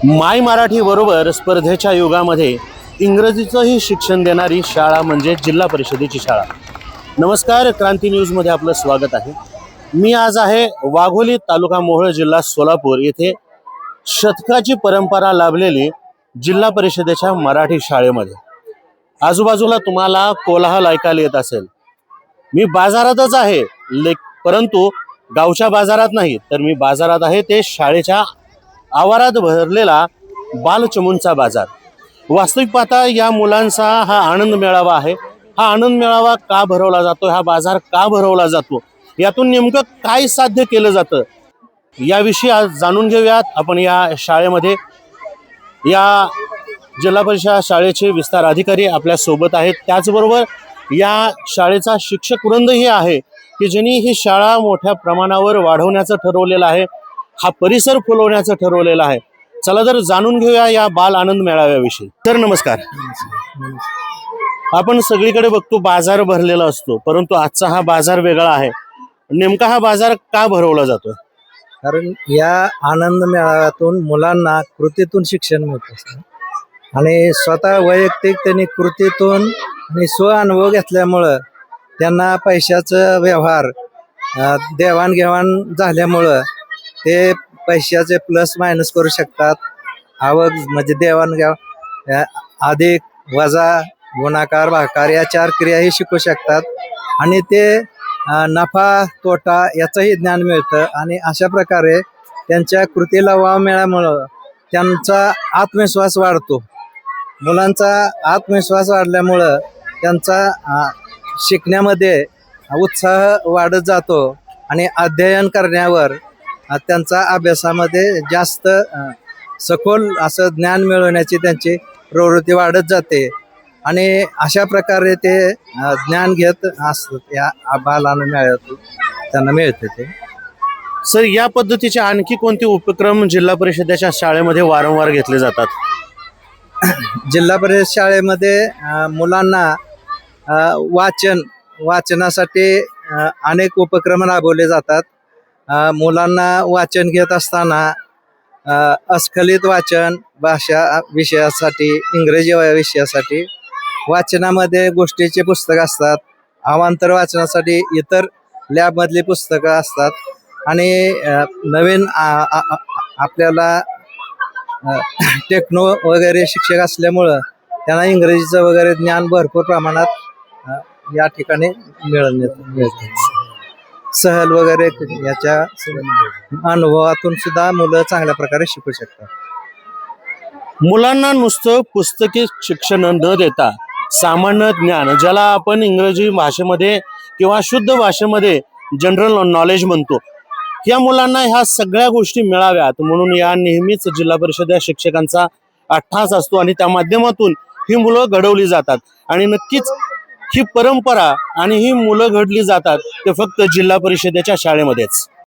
माय मराठी बरोबर स्पर्धेच्या युगामध्ये इंग्रजीचंही शिक्षण देणारी शाळा म्हणजे जिल्हा परिषदेची शाळा। नमस्कार, क्रांती न्यूजमध्ये आपलं स्वागत आहे। मी आज आहे वाघोली तालुका मोहोळ जिल्हा सोलापूर येथे शतकाची परंपरा लाभलेली जिल्हा परिषदेच्या मराठी शाळेमध्ये। आजूबाजूला तुम्हाला कोलाहल ऐकायला येत असेल। मी बाजारातच आहे, परंतु गावच्या बाजारात नाही, तर मी बाजारात आहे ते शाळेच्या आवारात भरलेला बालचमूंचा बाजार। वास्तविक पाहता या मुलांचा हा आनंद मेळावा आहे। हा आनंद मेळावा का भरवला जातो, हा बाजार का भरवला जातो, यातून नेमकं काय साध्य केलं जातं, याविषयी आज जाणून घेऊयात आपण या शाळेमध्ये। या जिल्हा परिषद शाळेचे विस्तार अधिकारी आपल्या सोबत आहेत। त्याचबरोबर या शाळेचा शिक्षक वृंदही आहे की ज्यांनी ही शाळा मोठ्या प्रमाणावर वाढवण्याचं ठरवलेलं आहे, हा परिसर फुलवण्याचं ठरवलेलं आहे। चला तर जाणून घेऊया या बाल आनंद मेळाव्याविषयी। तर नमस्कार। आपण सगळीकडे बघतो बाजार भरलेला असतो, परंतु आजचा हा बाजार वेगळा आहे। नेमका हा बाजार का भरवला जातो? कारण या आनंद मेळाव्यातून मुलांना कृतीतून शिक्षण मिळत असतं आणि स्वतः वैयक्तिक त्यांनी कृतीतून आणि स्वअनुभव घेतल्यामुळं त्यांना पैशाचं व्यवहार देवाणघेवाण झाल्यामुळं ते पैशाचे प्लस मायनस करू शकतात। आवक म्हणजे देवाणघेवाण, अधिक वजा गुणाकार भागाकार या 4 क्रियाही शिकू शकतात आणि ते नफा तोटा याचंही ज्ञान मिळतं। आणि अशा प्रकारे त्यांच्या कृतीला वाव मिळाल्यामुळं त्यांचा आत्मविश्वास वाढतो। मुलांचा आत्मविश्वास वाढल्यामुळं त्यांचा शिकण्यामध्ये उत्साह वाढत जातो आणि अध्ययन करण्यावर त्यांचा अभ्यासामध्ये जास्त सखोल असं ज्ञान मिळवण्याची त्यांची प्रवृत्ती वाढत जाते आणि अशा प्रकारे ते ज्ञान घेत असतात। या बालानं मेळाव्यातून त्यांना मिळते ते। सर, या पद्धतीचे आणखी कोणते उपक्रम जिल्हा परिषदेच्या शाळेमध्ये वारंवार घेतले जातात? जिल्हा परिषद शाळेमध्ये मुलांना वाचनासाठी अनेक उपक्रम राबवले जातात। मुलांना वाचन घेत असताना अस्खलित वाचन भाषा विषयासाठी, इंग्रजी विषयासाठी वाचनामध्ये गोष्टीचे पुस्तक असतात, अवांतर वाचनासाठी इतर लॅबमधली पुस्तकं असतात आणि नवीन आपल्याला टेक्नो वगैरे शिक्षक असल्यामुळं त्यांना इंग्रजीचं वगैरे ज्ञान भरपूर प्रमाणात या ठिकाणी मिळते। सहल वगैरे याच्या अनुभवातून सुद्धा मुलं चांगल्या प्रकारे शिकू शकतात। मुलांना नुसतं पुस्तकी शिक्षण न देता सामान्य ज्ञान, ज्याला आपण इंग्रजी भाषेमध्ये किंवा शुद्ध भाषेमध्ये जनरल नॉलेज म्हणतो, या मुलांना ह्या सगळ्या गोष्टी मिळाव्यात म्हणून या नेहमीच जिल्हा परिषद या शिक्षकांचा अट्टास असतो आणि त्या माध्यमातून ही मुलं घडवली जातात। आणि नक्कीच ही परंपरा आणि ही मुलं घडली जातात ते फक्त जिल्हा परिषदेच्या शाळेमध्येच।